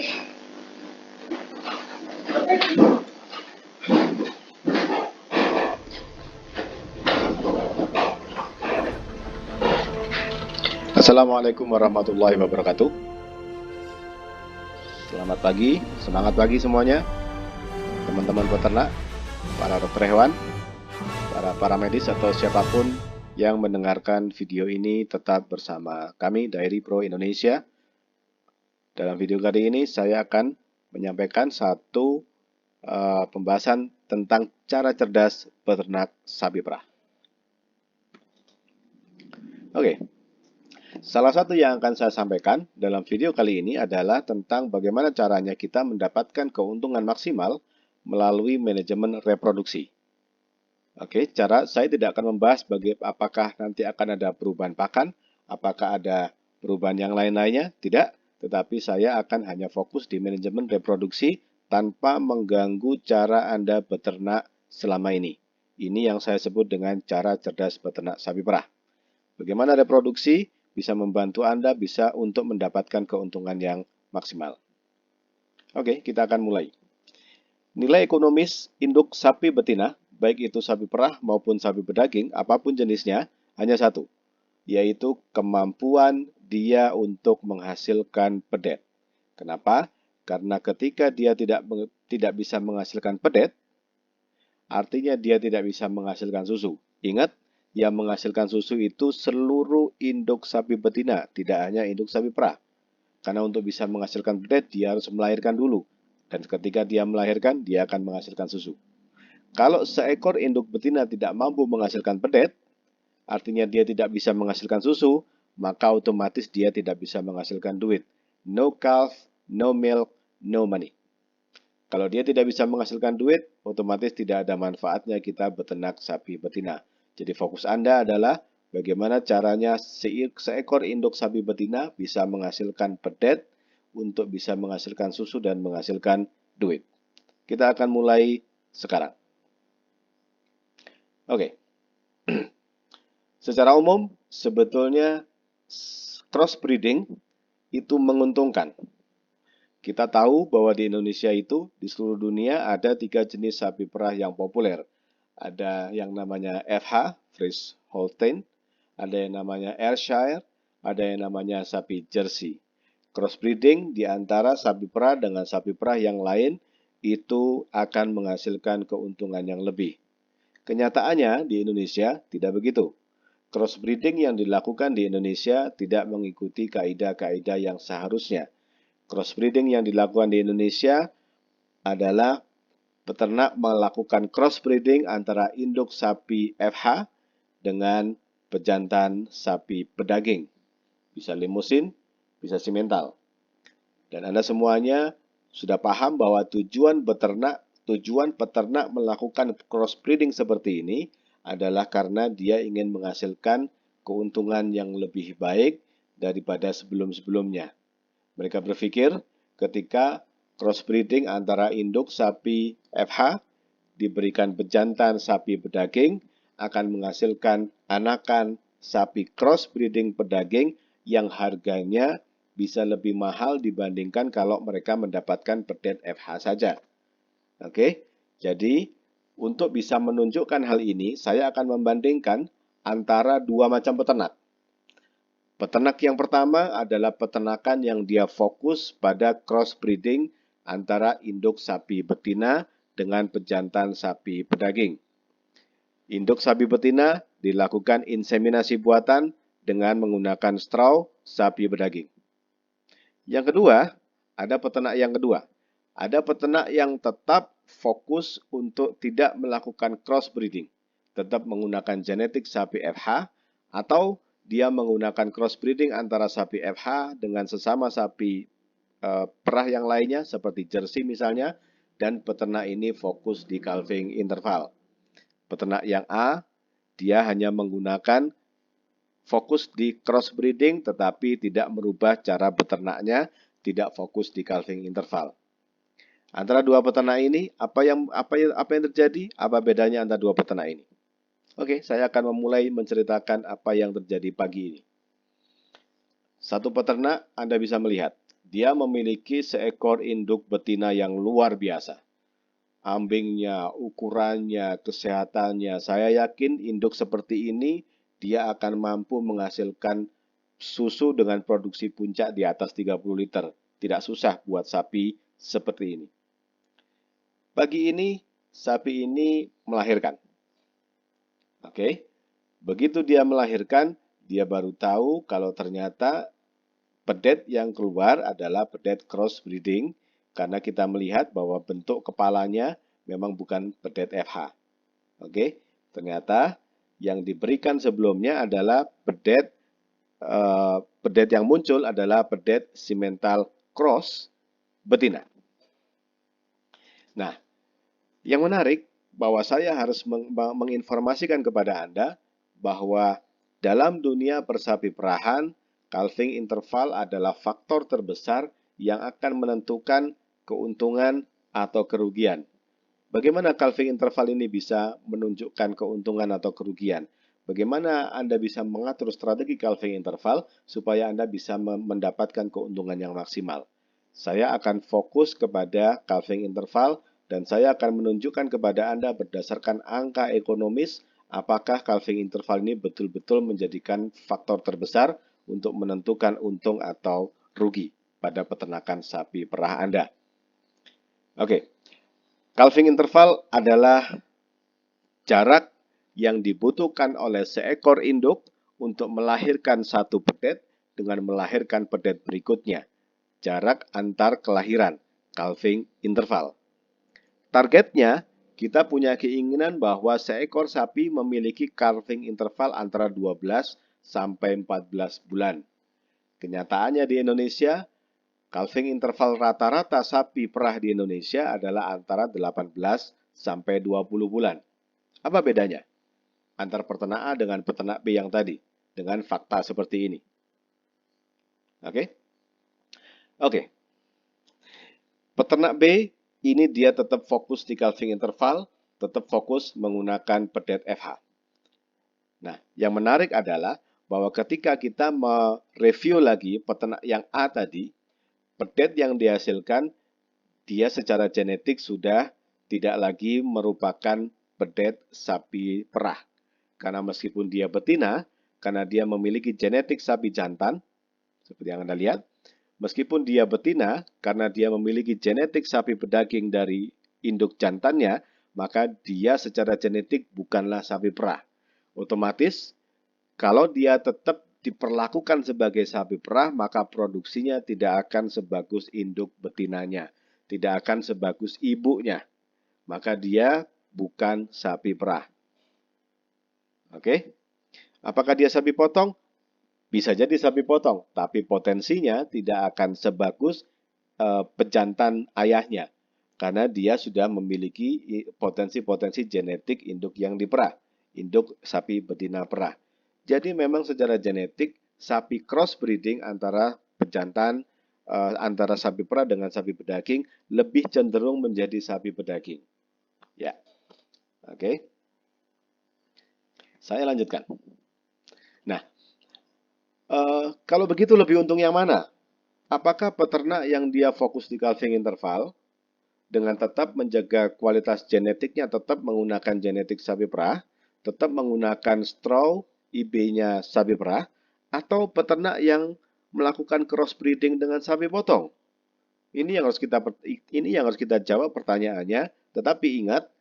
Assalamualaikum warahmatullahi wabarakatuh. Selamat pagi, semangat pagi semuanya, teman-teman peternak, para dokter hewan, para paramedis atau siapapun yang mendengarkan video ini. Tetap bersama kami Dairy Pro Indonesia. Dalam video kali ini saya akan menyampaikan satu pembahasan tentang cara cerdas peternak sapi perah. Oke. Salah satu yang akan saya sampaikan dalam video kali ini adalah tentang bagaimana caranya kita mendapatkan keuntungan maksimal melalui manajemen reproduksi. Oke, saya tidak akan membahas apakah nanti akan ada perubahan pakan, apakah ada perubahan yang lain-lainnya, tidak. Tetapi saya akan hanya fokus di manajemen reproduksi tanpa mengganggu cara Anda beternak selama ini. Ini yang saya sebut dengan cara cerdas beternak sapi perah. Bagaimana reproduksi bisa membantu Anda untuk mendapatkan keuntungan yang maksimal. Oke, kita akan mulai. Nilai ekonomis induk sapi betina, baik itu sapi perah maupun sapi pedaging, apapun jenisnya, hanya satu, yaitu kemampuan dia untuk menghasilkan pedet. Kenapa? Karena ketika dia tidak bisa menghasilkan pedet, artinya dia tidak bisa menghasilkan susu. Ingat, yang menghasilkan susu itu seluruh induk sapi betina, tidak hanya induk sapi perah. Karena untuk bisa menghasilkan pedet, dia harus melahirkan dulu. Dan ketika dia melahirkan, dia akan menghasilkan susu. Kalau seekor induk betina tidak mampu menghasilkan pedet, artinya dia tidak bisa menghasilkan susu, maka otomatis dia tidak bisa menghasilkan duit. No calf, no milk, no money. Kalau dia tidak bisa menghasilkan duit, otomatis tidak ada manfaatnya kita beternak sapi betina. Jadi fokus Anda adalah bagaimana caranya seekor induk sapi betina bisa menghasilkan pedet untuk bisa menghasilkan susu dan menghasilkan duit. Kita akan mulai sekarang. Oke. Secara umum, sebetulnya crossbreeding itu menguntungkan. Kita tahu bahwa di Indonesia itu, di seluruh dunia ada 3 jenis sapi perah yang populer. Ada yang namanya FH, Frise Holstein, ada yang namanya Ayrshire, ada yang namanya sapi Jersey. Crossbreeding di antara sapi perah dengan sapi perah yang lain itu akan menghasilkan keuntungan yang lebih. Kenyataannya di Indonesia tidak begitu. Crossbreeding yang dilakukan di Indonesia tidak mengikuti kaidah-kaidah yang seharusnya. Crossbreeding yang dilakukan di Indonesia adalah peternak melakukan crossbreeding antara induk sapi FH dengan pejantan sapi pedaging. Bisa limusin, bisa simental. Dan Anda semuanya sudah paham bahwa tujuan peternak melakukan crossbreeding seperti ini adalah karena dia ingin menghasilkan keuntungan yang lebih baik daripada sebelum-sebelumnya. Mereka berpikir ketika crossbreeding antara induk sapi FH diberikan pejantan sapi pedaging akan menghasilkan anakan sapi crossbreeding pedaging yang harganya bisa lebih mahal dibandingkan kalau mereka mendapatkan pedet FH saja. Oke, jadi untuk bisa menunjukkan hal ini, saya akan membandingkan antara dua macam peternak. Peternak yang pertama adalah peternakan yang dia fokus pada crossbreeding antara induk sapi betina dengan pejantan sapi pedaging. Induk sapi betina dilakukan inseminasi buatan dengan menggunakan straw sapi pedaging. Yang kedua, ada peternak yang kedua. Ada peternak yang tetap fokus untuk tidak melakukan crossbreeding, tetap menggunakan genetik sapi FH atau dia menggunakan crossbreeding antara sapi FH dengan sesama sapi perah yang lainnya seperti Jersey misalnya, dan peternak ini fokus di calving interval. Peternak yang A, dia hanya menggunakan fokus di crossbreeding tetapi tidak merubah cara beternaknya, tidak fokus di calving interval. Antara dua peternak ini, apa yang terjadi? Apa bedanya antara dua peternak ini? Oke, saya akan memulai menceritakan apa yang terjadi pagi ini. Satu peternak Anda bisa melihat, Dia memiliki seekor induk betina yang luar biasa. Ambingnya, ukurannya, kesehatannya. Saya yakin induk seperti ini dia akan mampu menghasilkan susu dengan produksi puncak di atas 30 liter. Tidak susah buat sapi seperti ini. Pagi ini, sapi ini melahirkan. Oke, begitu dia melahirkan, dia baru tahu kalau ternyata pedet yang keluar adalah pedet crossbreeding, karena kita melihat bahwa bentuk kepalanya memang bukan pedet FH. Oke, ternyata yang diberikan sebelumnya adalah pedet yang muncul adalah pedet Simmental cross betina. Nah, yang menarik bahwa saya harus menginformasikan kepada Anda bahwa dalam dunia persapi perahan, calving interval adalah faktor terbesar yang akan menentukan keuntungan atau kerugian. Bagaimana calving interval ini bisa menunjukkan keuntungan atau kerugian? Bagaimana Anda bisa mengatur strategi calving interval supaya Anda bisa mendapatkan keuntungan yang maksimal? Saya akan fokus kepada calving interval dan saya akan menunjukkan kepada Anda berdasarkan angka ekonomis apakah calving interval ini betul-betul menjadikan faktor terbesar untuk menentukan untung atau rugi pada peternakan sapi perah Anda. Oke. Calving interval adalah jarak yang dibutuhkan oleh seekor induk untuk melahirkan satu pedet dengan melahirkan pedet berikutnya. Jarak antar kelahiran, calving interval. Targetnya, kita punya keinginan bahwa seekor sapi memiliki calving interval antara 12 sampai 14 bulan. Kenyataannya di Indonesia, calving interval rata-rata sapi perah di Indonesia adalah antara 18 sampai 20 bulan. Apa bedanya antar peternak A dengan peternak B yang tadi dengan fakta seperti ini? Oke. Peternak B ini dia tetap fokus di calving interval, tetap fokus menggunakan pedet FH. Nah, yang menarik adalah bahwa ketika kita mereview lagi peternak yang A tadi, pedet yang dihasilkan, dia secara genetik sudah tidak lagi merupakan pedet sapi perah. Karena meskipun dia betina, karena dia memiliki genetik sapi jantan, seperti yang Anda lihat, meskipun dia betina, karena dia memiliki genetik sapi pedaging dari induk jantannya, maka dia secara genetik bukanlah sapi perah. Otomatis, kalau dia tetap diperlakukan sebagai sapi perah, maka produksinya tidak akan sebagus induk betinanya, tidak akan sebagus ibunya. Maka dia bukan sapi perah. Oke? Apakah dia sapi potong? Bisa jadi sapi potong, tapi potensinya tidak akan sebagus pejantan ayahnya, karena dia sudah memiliki potensi-potensi genetik induk yang diperah, induk sapi betina perah. Jadi memang secara genetik sapi crossbreeding antara pejantan antara sapi perah dengan sapi pedaging lebih cenderung menjadi sapi pedaging. Ya, oke. Saya lanjutkan. Nah, kalau begitu lebih untung yang mana? Apakah peternak yang dia fokus di calving interval dengan tetap menjaga kualitas genetiknya, tetap menggunakan genetik sapi perah, tetap menggunakan straw IB-nya sapi perah, atau peternak yang melakukan crossbreeding dengan sapi potong? Ini yang harus kita jawab pertanyaannya. Tetapi ingat,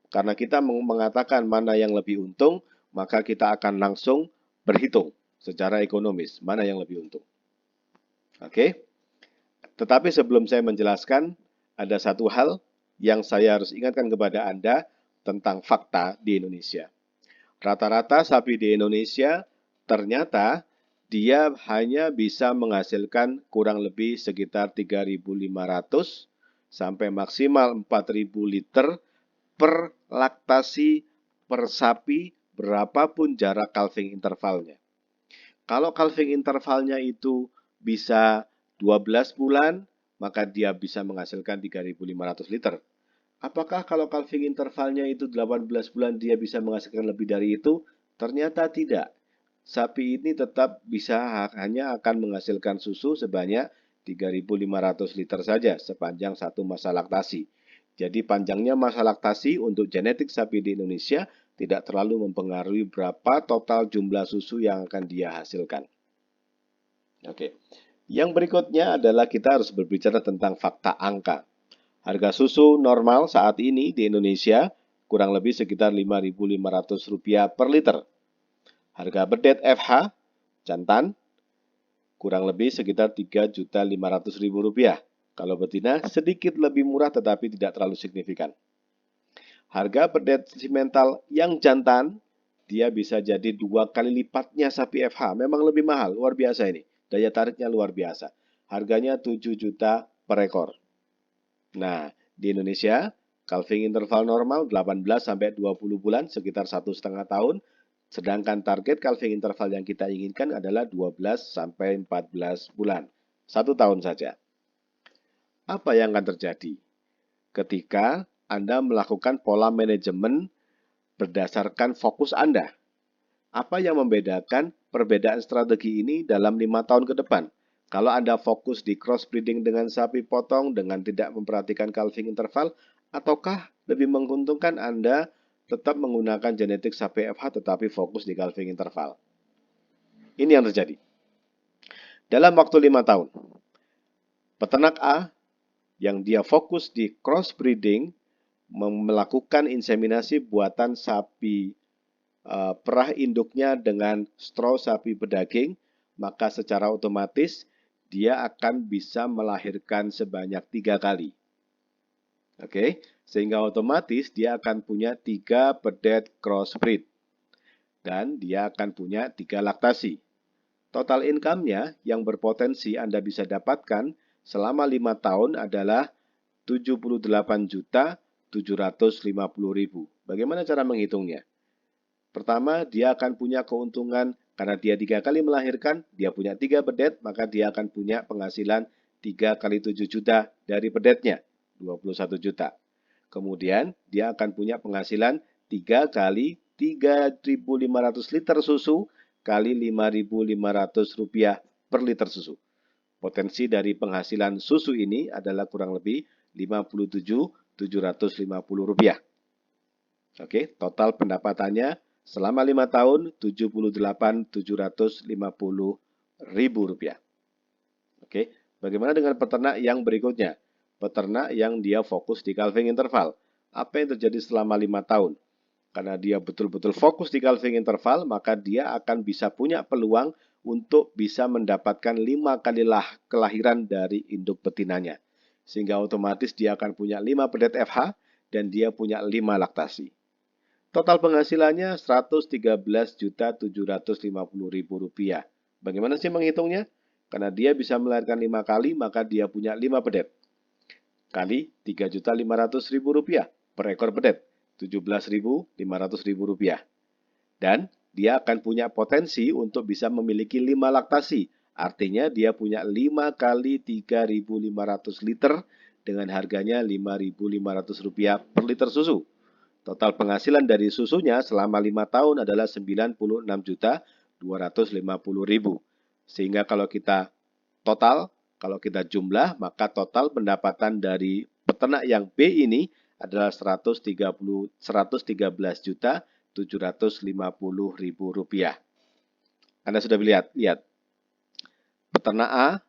karena kita mengatakan mana yang lebih untung, maka kita akan langsung berhitung secara ekonomis mana yang lebih untung. Oke. Tetapi sebelum saya menjelaskan, ada satu hal yang saya harus ingatkan kepada Anda tentang fakta di Indonesia. Rata-rata sapi di Indonesia ternyata dia hanya bisa menghasilkan kurang lebih sekitar 3.500 sampai maksimal 4.000 liter per laktasi per sapi berapapun jarak calving intervalnya. Kalau calving intervalnya itu bisa 12 bulan, maka dia bisa menghasilkan 3.500 liter. Apakah kalau calving intervalnya itu 18 bulan dia bisa menghasilkan lebih dari itu? Ternyata tidak. Sapi ini tetap bisa hanya akan menghasilkan susu sebanyak 3.500 liter saja sepanjang satu masa laktasi. Jadi panjangnya masa laktasi untuk genetik sapi di Indonesia tidak terlalu mempengaruhi berapa total jumlah susu yang akan dia hasilkan. Oke. Yang berikutnya adalah kita harus berbicara tentang fakta angka. Harga susu normal saat ini di Indonesia kurang lebih sekitar Rp5.500 per liter. Harga bedet FH jantan kurang lebih sekitar Rp3.500.000. Kalau betina sedikit lebih murah tetapi tidak terlalu signifikan. Harga bedet simental yang jantan dia bisa jadi 2 kali lipatnya sapi FH. Memang lebih mahal, luar biasa ini. Daya tariknya luar biasa. Harganya 7 juta per ekor. Nah, di Indonesia calving interval normal 18-20 bulan, sekitar 1,5 tahun. Sedangkan target calving interval yang kita inginkan adalah 12-14 bulan. 1 tahun saja. Apa yang akan terjadi ketika Anda melakukan pola manajemen berdasarkan fokus Anda? Apa yang membedakan perbedaan strategi ini dalam 5 tahun ke depan? Kalau Anda fokus di crossbreeding dengan sapi potong dengan tidak memperhatikan calving interval, ataukah lebih menguntungkan Anda tetap menggunakan genetik sapi FH tetapi fokus di calving interval? Ini yang terjadi. Dalam waktu 5 tahun, peternak A yang dia fokus di crossbreeding melakukan inseminasi buatan sapi perah induknya dengan straw sapi pedaging, maka secara otomatis dia akan bisa melahirkan sebanyak 3 kali. Oke, sehingga otomatis dia akan punya 3 bedet crossbreed. Dan dia akan punya 3 laktasi. Total income-nya yang berpotensi Anda bisa dapatkan selama 5 tahun adalah Rp78.750.000. Bagaimana cara menghitungnya? Pertama, dia akan punya keuntungan karena dia 3 kali melahirkan, dia punya 3 bedet, maka dia akan punya penghasilan 3 kali 7 juta dari bedetnya, 21 juta. Kemudian, dia akan punya penghasilan 3 kali 3.500 liter susu kali Rp5.500 per liter susu. Potensi dari penghasilan susu ini adalah kurang lebih Rp57.750. Oke, total pendapatannya selama 5 tahun Rp78.750.000. Oke, bagaimana dengan peternak yang berikutnya? Peternak yang dia fokus di calving interval. Apa yang terjadi selama 5 tahun? Karena dia betul-betul fokus di calving interval, maka dia akan bisa punya peluang untuk bisa mendapatkan 5 kali kelahiran dari induk betinanya. Sehingga otomatis dia akan punya 5 bedet FH dan dia punya 5 laktasi. Total penghasilannya Rp113.750.000. Bagaimana sih menghitungnya? Karena dia bisa melahirkan 5 kali, maka dia punya 5 bedet. Kali Rp3.500.000 per ekor bedet. Rp17.500.000. Dan dia akan punya potensi untuk bisa memiliki 5 laktasi. Artinya dia punya 5 kali 3.500 liter dengan harganya Rp5.500 per liter susu. Total penghasilan dari susunya selama 5 tahun adalah Rp96.250.000. Sehingga kalau kita jumlah, maka total pendapatan dari peternak yang B ini adalah Rp113.750.000. Anda sudah lihat peternak A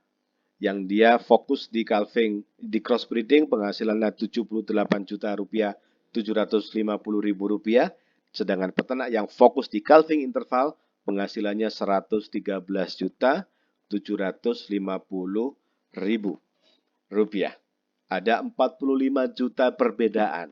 yang dia fokus di calving, di crossbreeding, penghasilannya Rp78.750.000, sedangkan peternak yang fokus di calving interval penghasilannya Rp113.750.000. Ada 45 juta perbedaan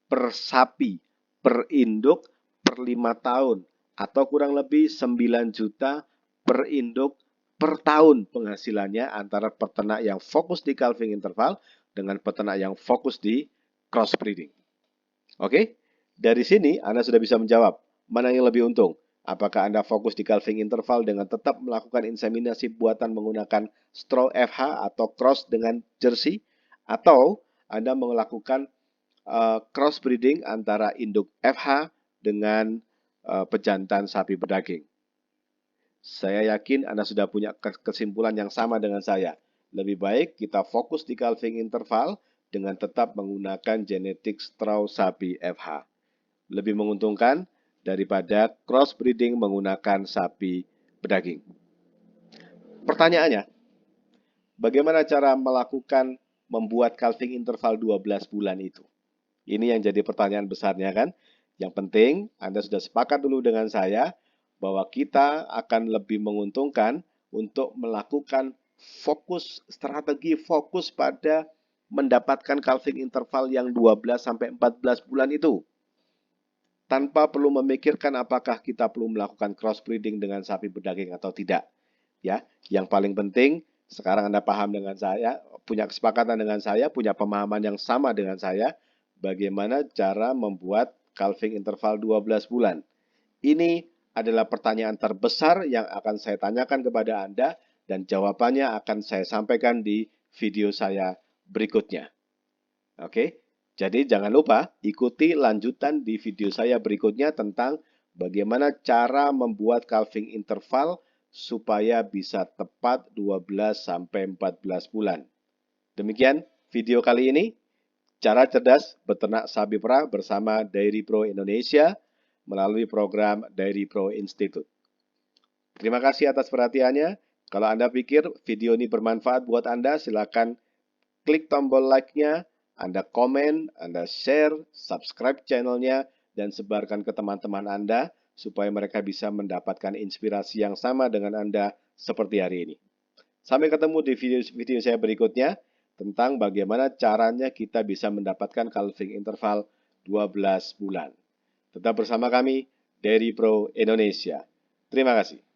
per sapi, per induk, per 5 tahun. Atau kurang lebih 9 juta per induk per tahun penghasilannya antara peternak yang fokus di calving interval dengan peternak yang fokus di crossbreeding. Oke, dari sini Anda sudah bisa menjawab mana yang lebih untung. Apakah Anda fokus di calving interval dengan tetap melakukan inseminasi buatan menggunakan straw FH atau cross dengan jersey? Atau Anda melakukan crossbreeding antara induk FH dengan pejantan sapi pedaging? Saya yakin Anda sudah punya kesimpulan yang sama dengan saya. lebih baik kita fokus di calving interval dengan tetap menggunakan genetik Strauss sapi FH. Lebih menguntungkan daripada crossbreeding menggunakan sapi pedaging. Pertanyaannya, bagaimana cara melakukan membuat calving interval 12 bulan itu? Ini yang jadi pertanyaan besarnya kan? Yang penting Anda sudah sepakat dulu dengan saya bahwa kita akan lebih menguntungkan untuk melakukan strategi fokus pada mendapatkan calving interval yang 12 sampai 14 bulan itu. Tanpa perlu memikirkan apakah kita perlu melakukan crossbreeding dengan sapi pedaging atau tidak. Ya, yang paling penting sekarang Anda paham dengan saya, punya kesepakatan dengan saya, punya pemahaman yang sama dengan saya, bagaimana cara membuat calving interval 12 bulan. Ini adalah pertanyaan terbesar yang akan saya tanyakan kepada Anda dan jawabannya akan saya sampaikan di video saya berikutnya. Oke, jadi jangan lupa ikuti lanjutan di video saya berikutnya tentang bagaimana cara membuat calving interval supaya bisa tepat 12 sampai 14 bulan. Demikian video kali ini, cara cerdas beternak sapi perah bersama Dairy Pro Indonesia melalui program Dairy Pro Institute. Terima kasih atas perhatiannya. Kalau Anda pikir video ini bermanfaat buat Anda, silakan klik tombol like-nya, Anda komen, Anda share, subscribe channelnya, dan sebarkan ke teman-teman Anda supaya mereka bisa mendapatkan inspirasi yang sama dengan Anda seperti hari ini. Sampai ketemu di video saya berikutnya tentang bagaimana caranya kita bisa mendapatkan calving interval 12 bulan. Tetap bersama kami, Dairy Pro Indonesia. Terima kasih.